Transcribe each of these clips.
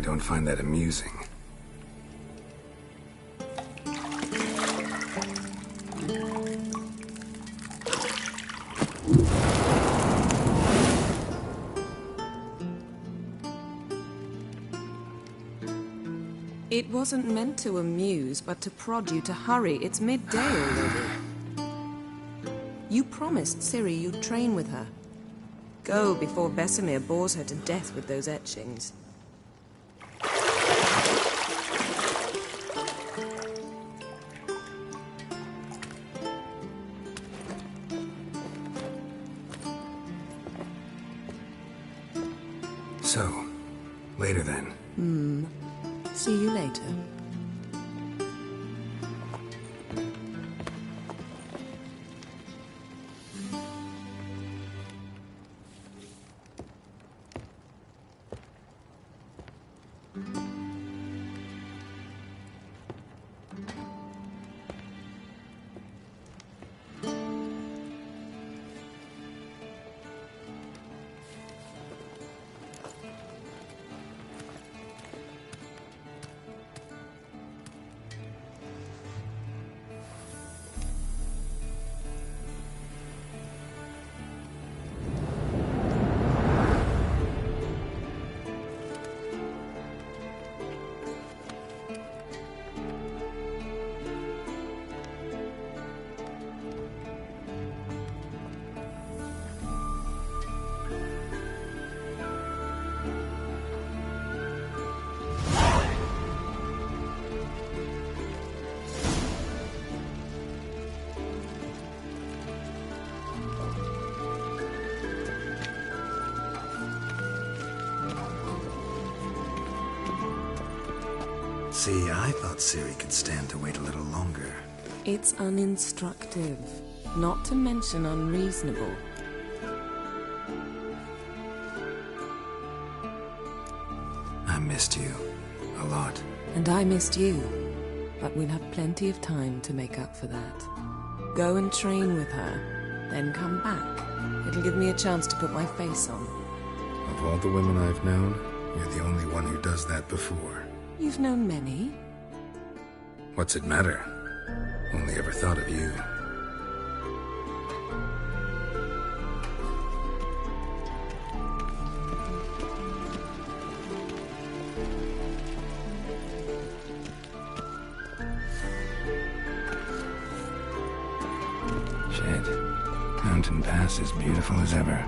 don't find that amusing. It wasn't meant to amuse, but to prod you to hurry. It's midday already. You promised Ciri you'd train with her. Go before Vesemir bores her to death with those etchings. So, later then. See you later. See, I thought Ciri could stand to wait a little longer. It's uninstructive, not to mention unreasonable. I missed you. A lot. And I missed you. But we'll have plenty of time to make up for that. Go and train with her, then come back. It'll give me a chance to put my face on. Of all the women I've known, you're the only one who does that before. You've known many. What's it matter? Only ever thought of you. Shit. Mountain Pass is beautiful as ever.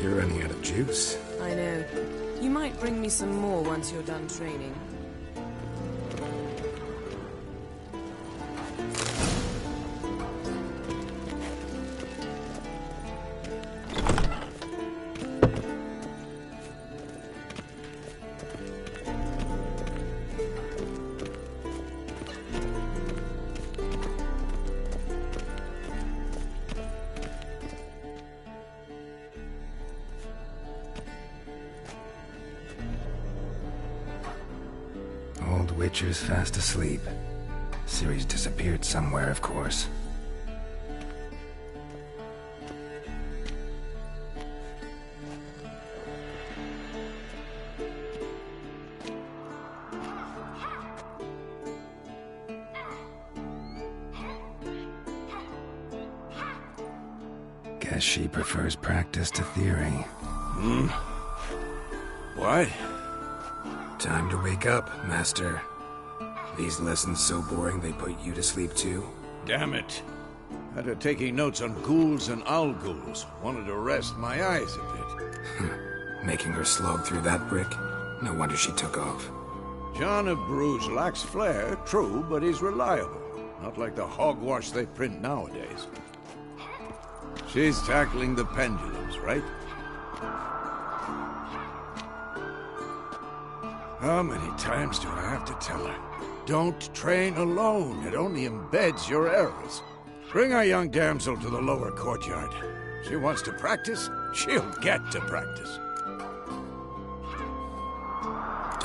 You're running out of juice. I know. You might bring me some more once you're done training. Witcher's fast asleep. Ciri's disappeared somewhere, of course. Guess she prefers practice to theory. What? Time to wake up, Master. These lessons so boring they put you to sleep too? Damn it. After taking notes on ghouls and owl ghouls, wanted to rest my eyes a bit. Making her slog through that brick? No wonder she took off. John of Bruges lacks flair, true, but he's reliable. Not like the hogwash they print nowadays. She's tackling the pendulums, right? How many times do I have to tell her? Don't train alone. It only embeds your errors. Bring our young damsel to the lower courtyard. She wants to practice, she'll get to practice.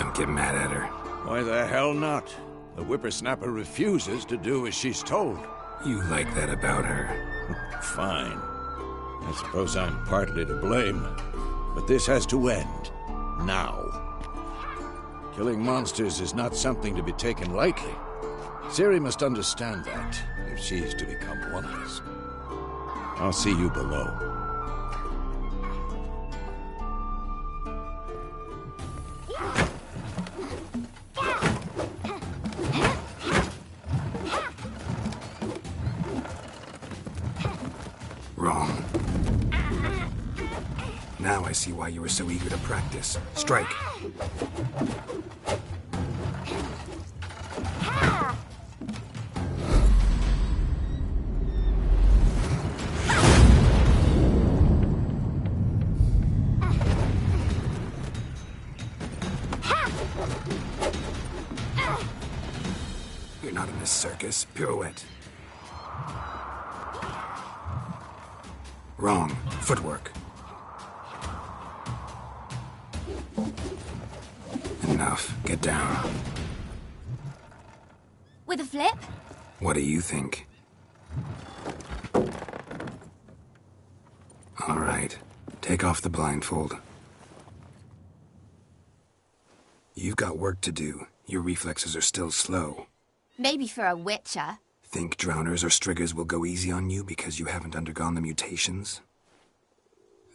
Don't get mad at her. Why the hell not? The whippersnapper refuses to do as she's told. You like that about her. Fine. I suppose I'm partly to blame. But this has to end. Now. Killing monsters is not something to be taken lightly. Ciri must understand that, if she's to become wise. I'll see you below. Wrong. Now I see why you were so eager to practice. Strike. You're not in this circus. Pirouette. Wrong. Footwork. Enough. Get down. With a flip? What do you think? All right. Take off the blindfold. You've got work to do. Your reflexes are still slow. Maybe for a witcher. Think drowners or striggers will go easy on you because you haven't undergone the mutations?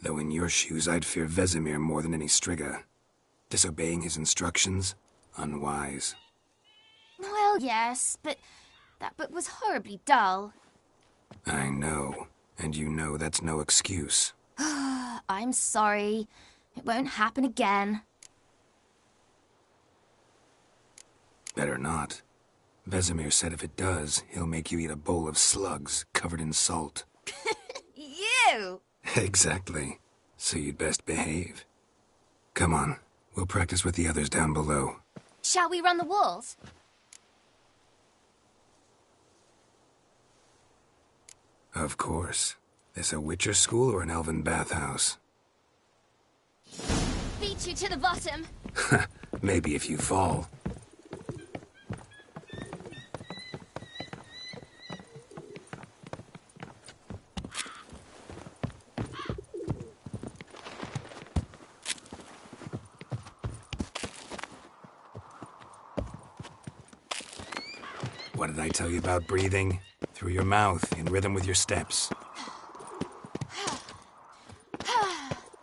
Though in your shoes, I'd fear Vesemir more than any strigger. Disobeying his instructions? Unwise. Well, yes, but that book was horribly dull. I know. And you know that's no excuse. I'm sorry. It won't happen again. Better not. Vesemir said if it does, he'll make you eat a bowl of slugs covered in salt. You! Exactly. So you'd best behave. Come on. We'll practice with the others down below. Shall we run the walls? Of course. This a Witcher school or an elven bathhouse? Beat you to the bottom. Maybe if you fall. What did I tell you about breathing? Through your mouth, in rhythm with your steps.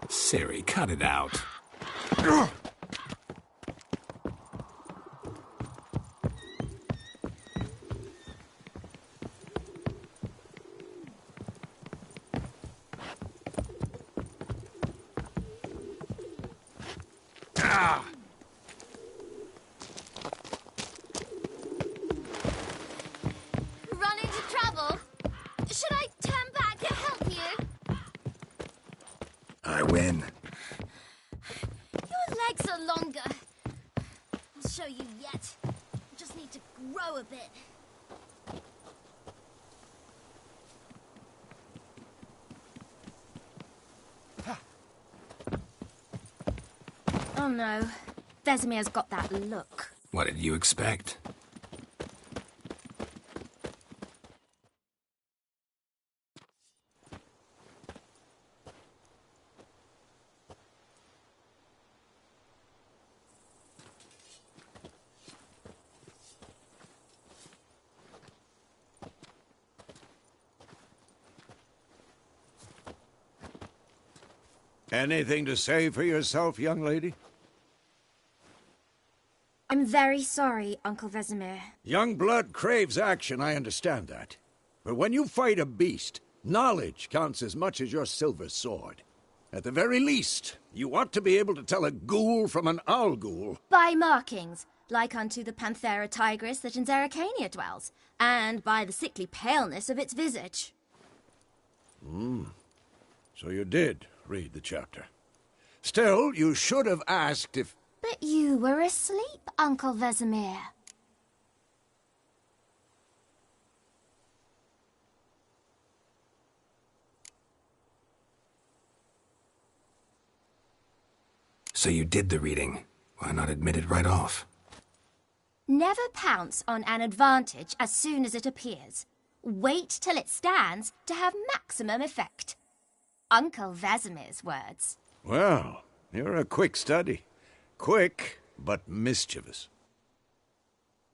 Ciri, cut it out. Run into trouble? Should I turn back to help you? I win. Your legs are longer. I'll show you yet. Just need to grow a bit. Oh no. Vesemir's got that look. What did you expect? Anything to say for yourself, young lady? I'm very sorry, Uncle Vesemir. Young blood craves action, I understand that. But when you fight a beast, knowledge counts as much as your silver sword. At the very least, you ought to be able to tell a ghoul from an owl ghoul. By markings, like unto the Panthera tigris that in Zerrikania dwells, and by the sickly paleness of its visage. So you did read the chapter. Still, you should have asked if... But you were asleep, Uncle Vesemir. So you did the reading. Why not admit it right off? Never pounce on an advantage as soon as it appears. Wait till it stands to have maximum effect. Uncle Vesemir's words. Well, you're a quick study. Quick, but mischievous.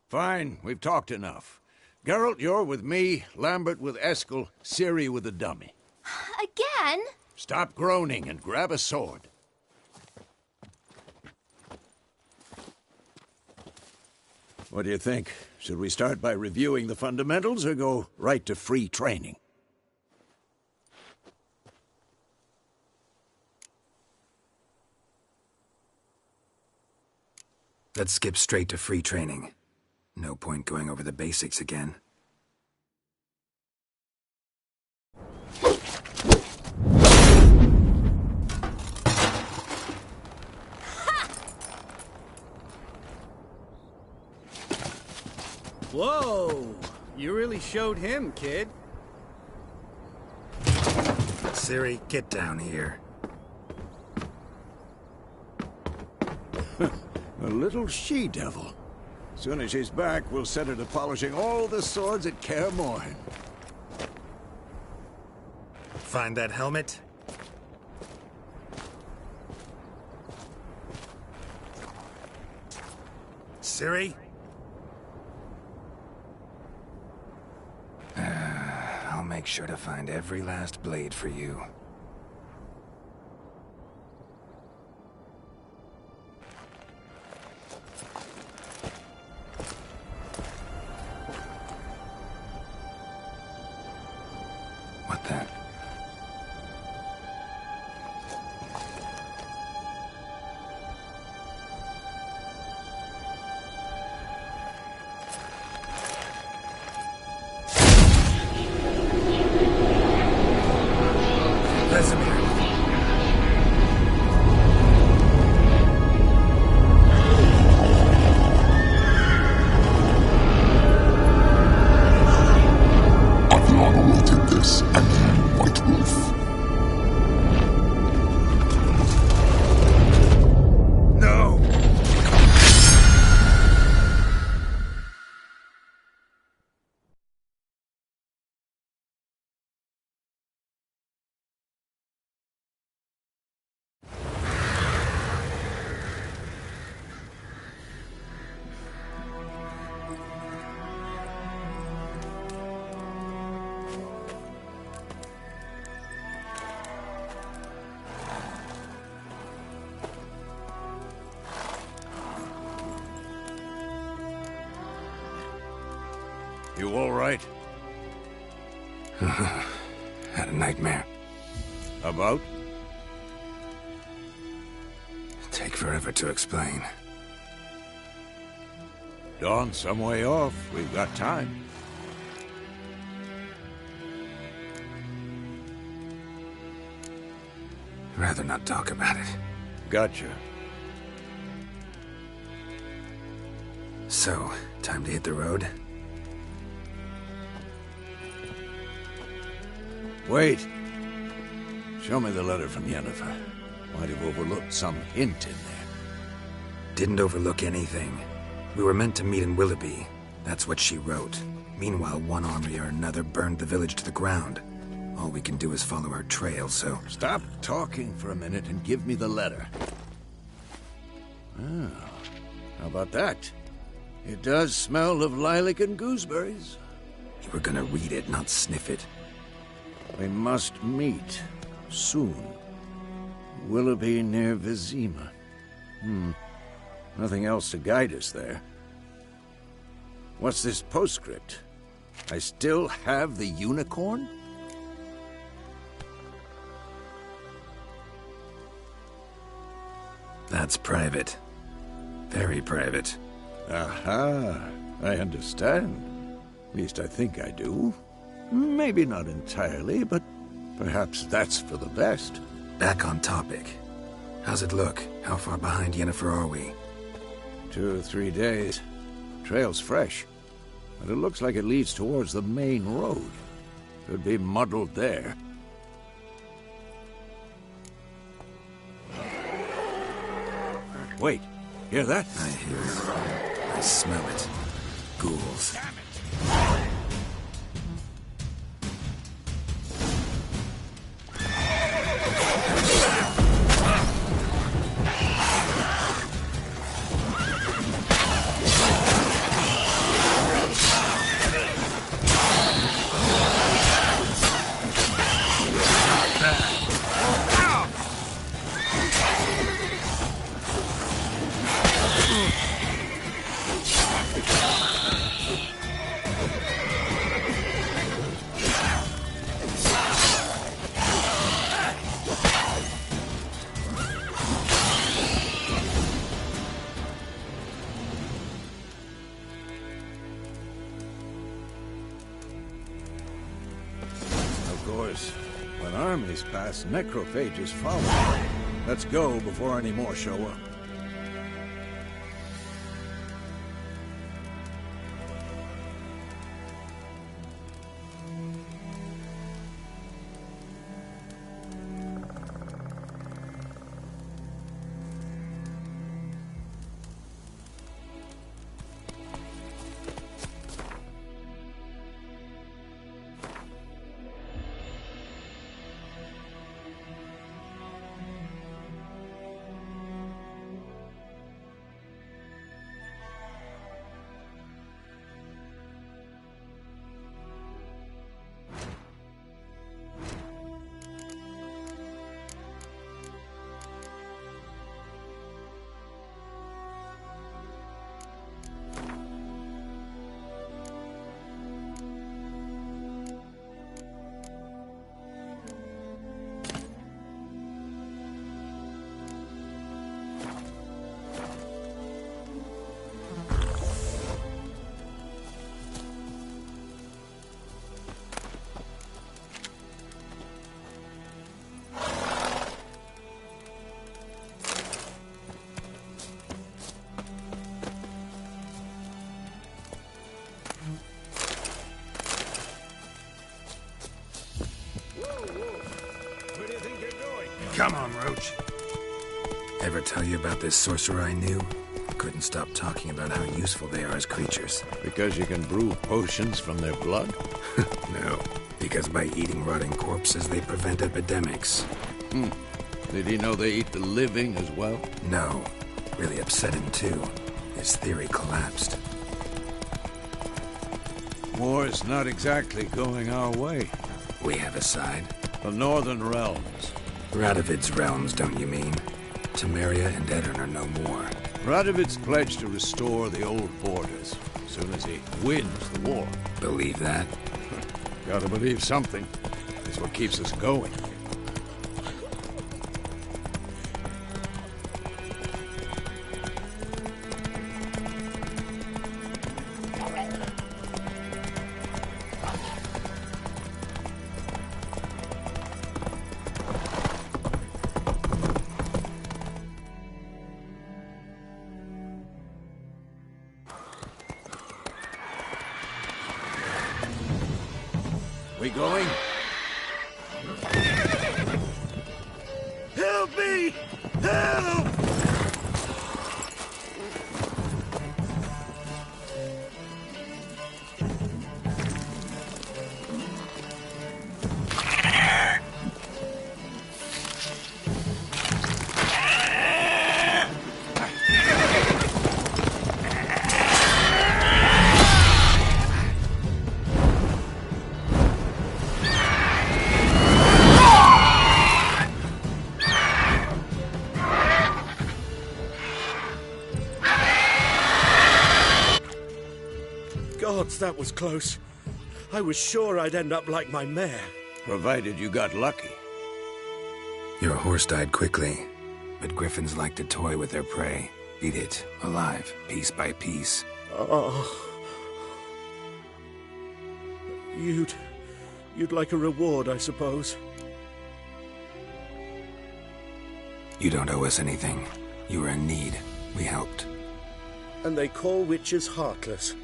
Fine, we've talked enough. Geralt, you're with me, Lambert with Eskel, Ciri with the dummy. Again? Stop groaning and grab a sword. What do you think? Should we start by reviewing the fundamentals or go right to free training? Let's skip straight to free training. No point going over the basics again. Whoa! You really showed him, kid. Ciri, get down here. A little she-devil. Soon as she's back, we'll set her to polishing all the swords at KAER MORHEN. Find that helmet? Ciri? I'll make sure to find every last blade for you. What the? Vesemir. Aviana will take this, and you, White Wolf. No! You all right? Had a nightmare. About? Take forever to explain. Dawn's some way off. We've got time. Rather not talk about it. Gotcha. So, time to hit the road? Wait. Show me the letter from Yennefer. Might have overlooked some hint in there. Didn't overlook anything. We were meant to meet in Willoughby. That's what she wrote. Meanwhile, one army or another burned the village to the ground. All we can do is follow her trail, so... Stop talking for a minute and give me the letter. Ah, how about that? It does smell of lilac and gooseberries. You were gonna read it, not sniff it. We must meet. Soon. Willoughby near Vizima. Nothing else to guide us there. What's this postscript? I still have the unicorn? That's private. Very private. Aha, I understand. At least I think I do. Maybe not entirely, but perhaps that's for the best. Back on topic. How's it look? How far behind Yennefer are we? 2 or 3 days. Trail's fresh, but it looks like it leads towards the main road. Could be muddled there. Wait, Hear that? I hear it. I smell it. Ghouls. When armies pass, necrophages follow. Let's go before any more show up. Come on, Roach. Ever tell you about this sorcerer I knew? Couldn't stop talking about how useful they are as creatures. Because you can brew potions from their blood? No, because by eating rotting corpses, they prevent epidemics. Did he know they eat the living as well? No. Really upset him, too. His theory collapsed. War's not exactly going our way. We have a side. The Northern Realms. Radovid's realms, don't you mean? Temeria and Edirn are no more. Radovid's pledged to restore the old borders as soon as he wins the war. Believe that? Gotta believe something. It's what keeps us going. We going? Help me! Help! Gods, that was close. I was sure I'd end up like my mare. Provided you got lucky. Your horse died quickly, but griffins like to toy with their prey. Eat it, alive, piece by piece. Oh. You'd like a reward, I suppose. You don't owe us anything. You were in need. We helped. And they call witches heartless.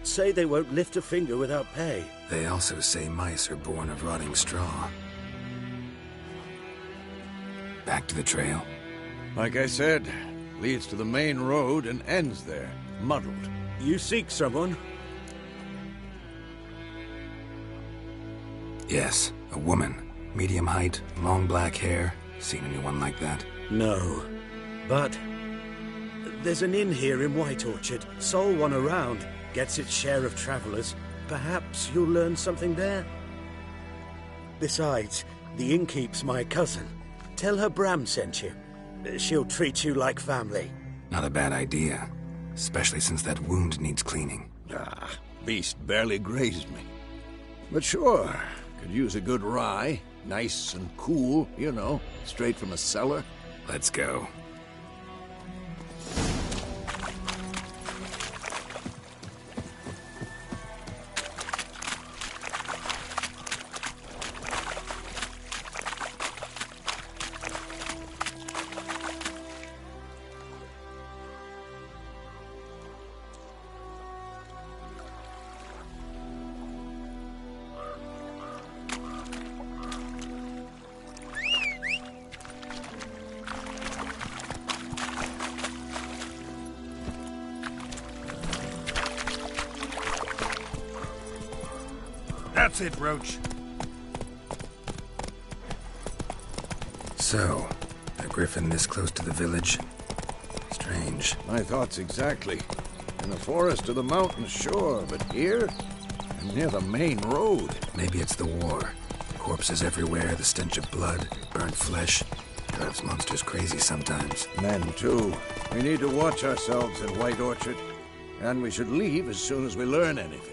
Say they won't lift a finger without pay. They also say mice are born of rotting straw. Back to the trail. Like I said, Leads to the main road and ends there, muddled. You seek someone? Yes, a woman. Medium height, long black hair. Seen anyone like that? No. But there's an inn here in White Orchard. Sole one around. Gets its share of travelers. Perhaps you'll learn something there? Besides, the innkeep's my cousin. Tell her Bram sent you. She'll treat you like family. Not a bad idea. Especially since that wound needs cleaning. Ah, beast barely grazed me. But sure, could use a good rye. Nice and cool, you know, straight from a cellar. Let's go. That's it, Roach. So, a griffin this close to the village? Strange. My thoughts exactly. In the forest or the mountains, sure, but here? And near the main road. Maybe it's the war. Corpses everywhere, the stench of blood, burnt flesh. Drives monsters crazy sometimes. Men, too. We need to watch ourselves in White Orchard. And we should leave as soon as we learn anything.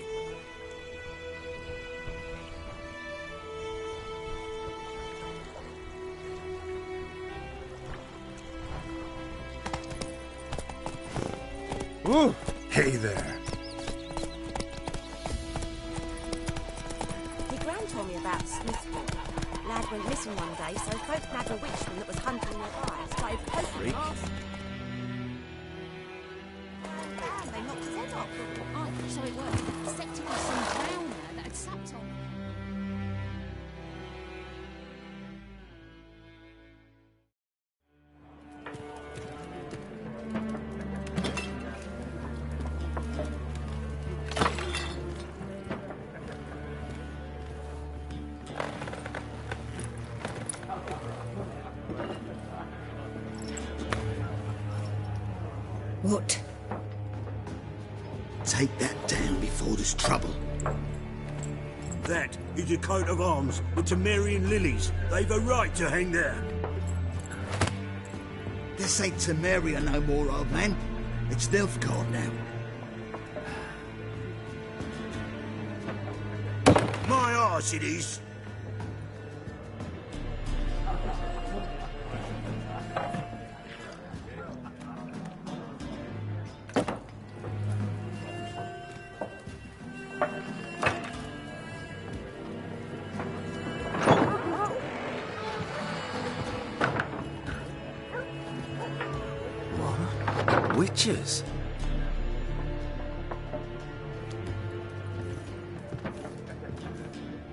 Ooh, hey there. My gran told me about Smithville. Lad went missing one day, so folk nabbed a witchman that was hunting nearby and started poking past. They knocked his head off. Oh, so it was. Except it was some browner that had supped on. What? Take that down before there's trouble. That is a coat of arms with Temerian lilies. They've a right to hang there. This ain't Temeria no more, old man. It's Nilfgaard now. My arse it is. Witches?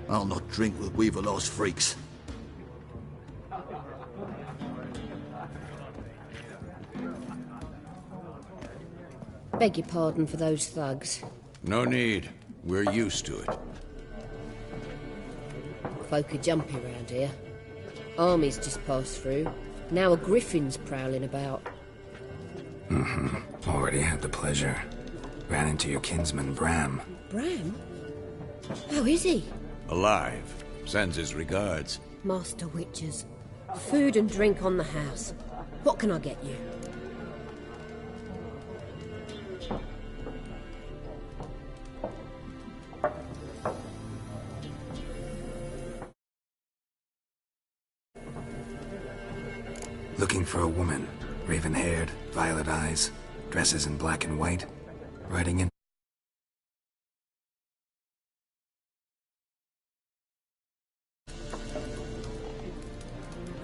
I'll not drink with Weaverlaw's freaks. Beg your pardon for those thugs. No need. We're used to it. Folk are jumpy around here. Armies just passed through. Now a griffin's prowling about. Already had the pleasure. Ran into your kinsman, Bram. Bram? How is he? Alive. Sends his regards. Master Witches. Food and drink on the house. What can I get you? Looking for a woman. Raven-haired, violet eyes, dresses in black and white. Riding in...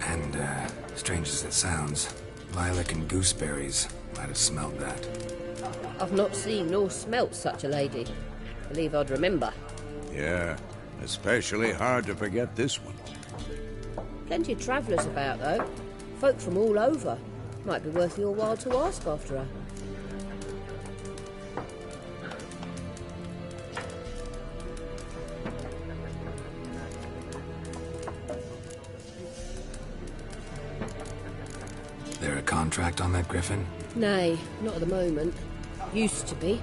And, strange as it sounds, lilac and gooseberries might have smelled that. I've not seen nor smelt such a lady. Believe I'd remember. Yeah, especially hard to forget this one. Plenty of travellers about, though. Folk from all over. Might be worth your while to ask after her. There a contract on that griffin? Nay, not at the moment. Used to be.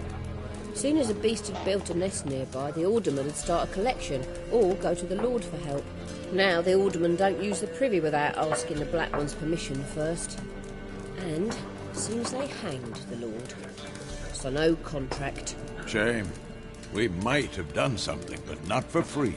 Soon as a beast had built a nest nearby, the alderman would start a collection, or go to the Lord for help. Now the aldermen don't use the privy without asking the Black One's permission first. And seems they hanged the Lord. So no contract. Shame. We might have done something, but not for free.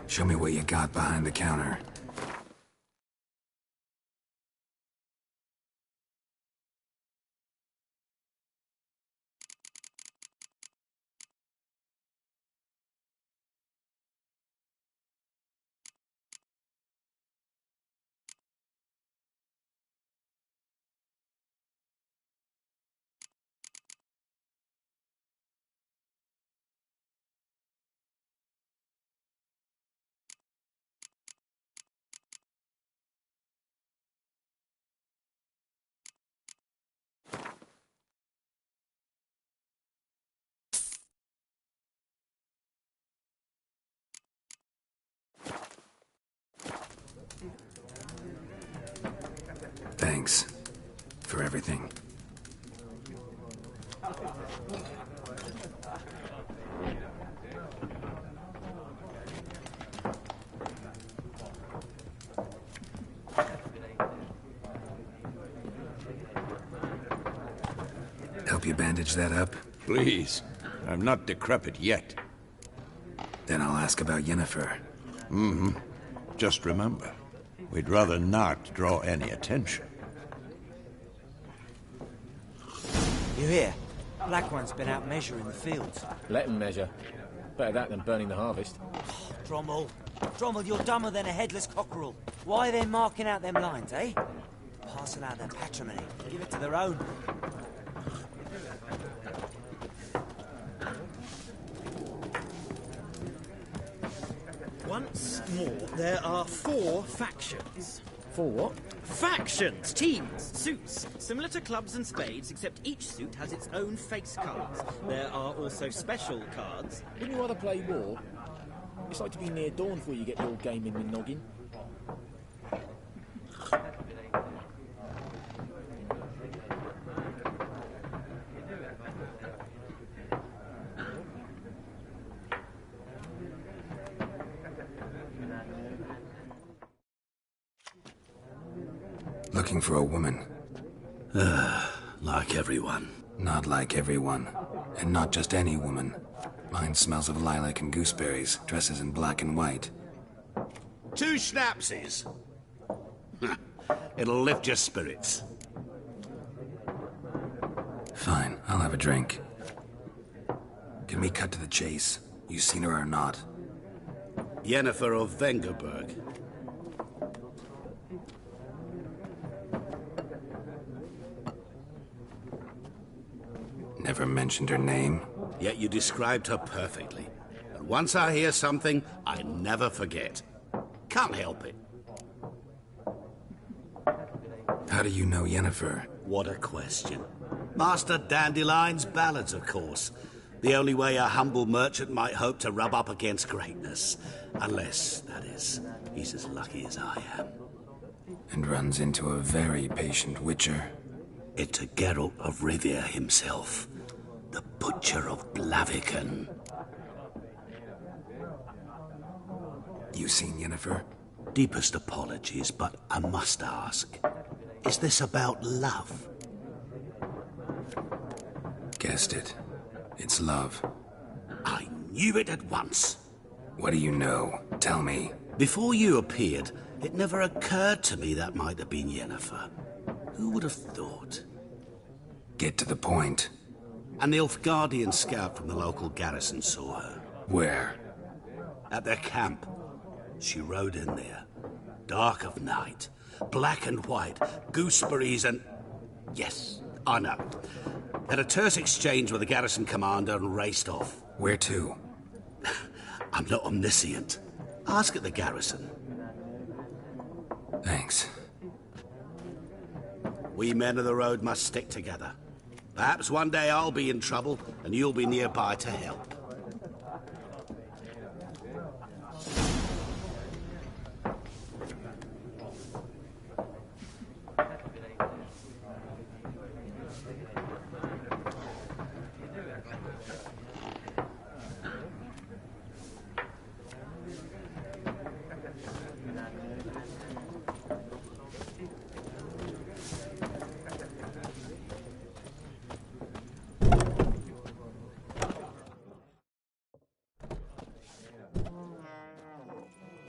Show me what you got behind the counter. Thanks for everything. Help you bandage that up? Please. I'm not decrepit yet. Then I'll ask about Yennefer. Mm-hmm. Just remember, we'd rather not draw any attention. You hear? Black One's been out measuring the fields. Let him measure. Better that than burning the harvest. Drommel. Drommel, you're dumber than a headless cockerel. Why are they marking out them lines, eh? Parcel out their patrimony. Give it to their own. Once more, there are 4 factions. 4 what? Factions! Teams! Suits! Similar to clubs and spades, except each suit has its own face cards. There are also special cards. Wouldn't you rather play war? It's like to be near dawn before you get your game in with noggin. Looking for a woman. Like everyone. Not like everyone. And not just any woman. Mine smells of lilac and gooseberries, dresses in black and white. 2 schnapsies. It'll lift your spirits. Fine, I'll have a drink. Can we cut to the chase? You seen her or not? Yennefer of Vengerberg. Never mentioned her name. Yet you described her perfectly. And once I hear something, I never forget. Can't help it. How do you know Yennefer? What a question. Master Dandelion's ballads, of course. The only way a humble merchant might hope to rub up against greatness. Unless, that is, he's as lucky as I am. And runs into a very patient witcher. Into Geralt of Rivia himself. The Butcher of Blaviken. You seen Yennefer? Deepest apologies, but I must ask. Is this about love? Guessed it. It's love. I knew it at once. What do you know? Tell me. Before you appeared, it never occurred to me that might have been Yennefer. Who would have thought? Get to the point. A Nilfgaardian scout from the local garrison saw her. Where? At their camp. She rode in there. Dark of night. Black and white. Gooseberries and... Yes, I know. Had a terse exchange with the garrison commander and raced off. Where to? I'm not omniscient. Ask at the garrison. Thanks. We men of the road must stick together. Perhaps one day I'll be in trouble and you'll be nearby to help.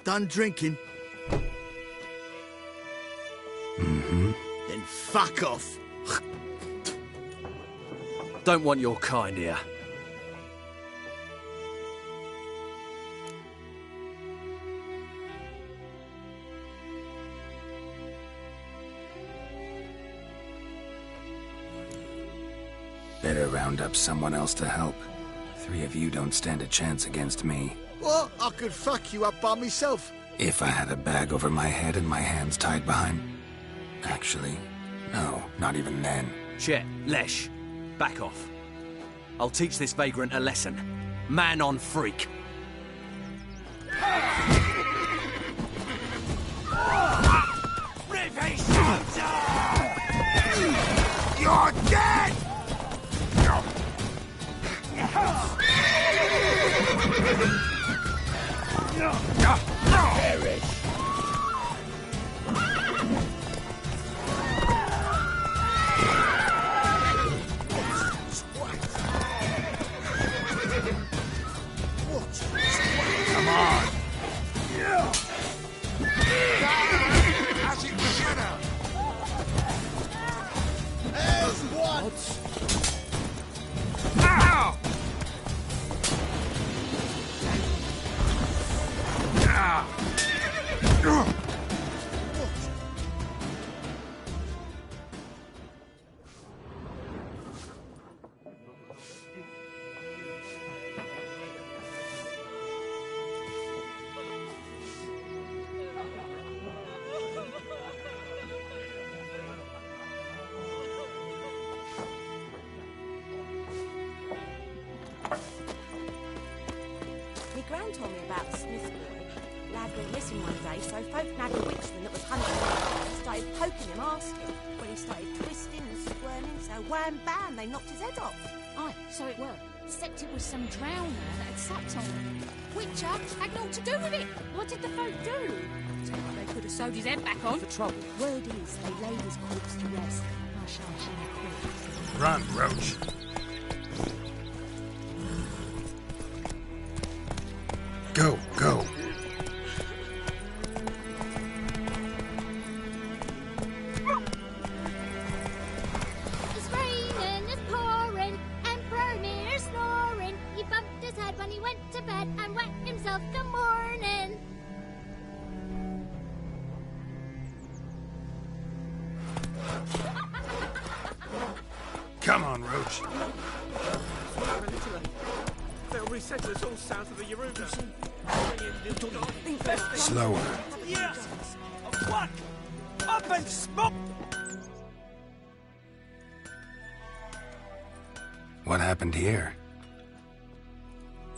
done drinking? Mm-hmm. Then fuck off. Don't want your kind here. Better round up someone else to help. 3 of you don't stand a chance against me. Well, I could fuck you up by myself. If I had a bag over my head and my hands tied behind... Actually, no, not even then. Chet, Lesh, back off. I'll teach this vagrant a lesson. Man on freak. You're dead! Perish. Come on. There's one. Ow! My gran told me about the Smith boy. Lad went missing one day, so folk nabbed a witchman that was hunting him. Started poking him, asking. When he started twisting and squirming, so wham bam, they knocked his head off. Aye, so it were. Except it was some drowner that had supped on him. Witcher had naught to do with it. What did the folk do? They could have sewed his head back on. For trouble. Word is, they laid his corpse to rest. I shall quick. Run, Roach. Go, go. It's raining, it's pouring, and Bromir's snoring. He bumped his head when he went to bed and wet himself the morning. Come on, Roach. They'll resettle us all south of the Yoruba. Slower. Yeah! What? Up and smoke! What happened here?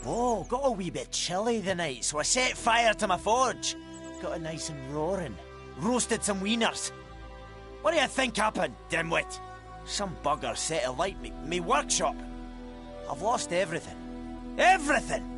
Oh, got a wee bit chilly the night, so I set fire to my forge. Got it nice and roaring. Roasted some wieners. What do you think happened, dimwit? Some bugger set alight me workshop. I've lost everything. Everything!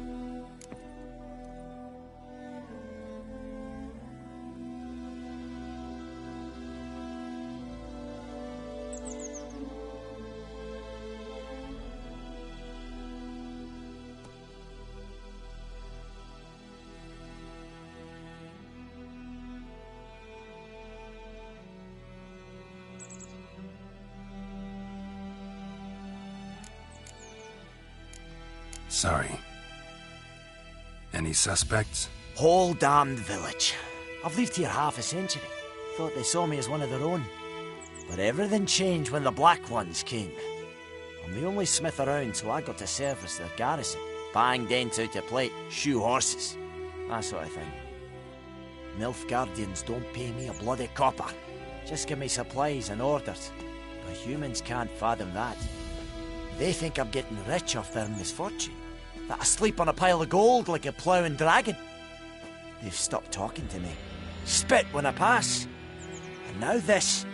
Sorry. Any suspects? Whole damned village. I've lived here half a century. Thought they saw me as one of their own. But everything changed when the Black Ones came. I'm the only smith around, so I got to service their garrison. Bang dents out of plate, shoe horses. That sort of thing. Milf Guardians don't pay me a bloody copper. Just give me supplies and orders. But humans can't fathom that. They think I'm getting rich off their misfortune. That I sleep on a pile of gold like a ploughing dragon. They've stopped talking to me. Spit when I pass. And now this.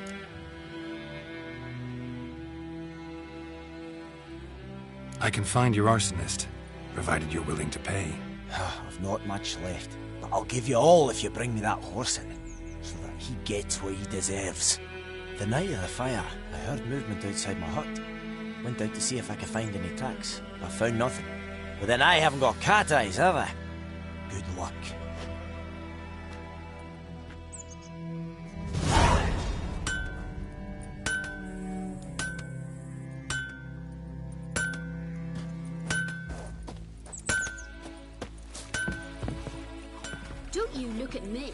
I can find your arsonist, provided you're willing to pay. I've not much left, but I'll give you all if you bring me that horse in, so that he gets what he deserves. The night of the fire, I heard movement outside my hut. Went out to see if I could find any tracks. I found nothing. But then I haven't got cat eyes, have I? Good luck. you look at me.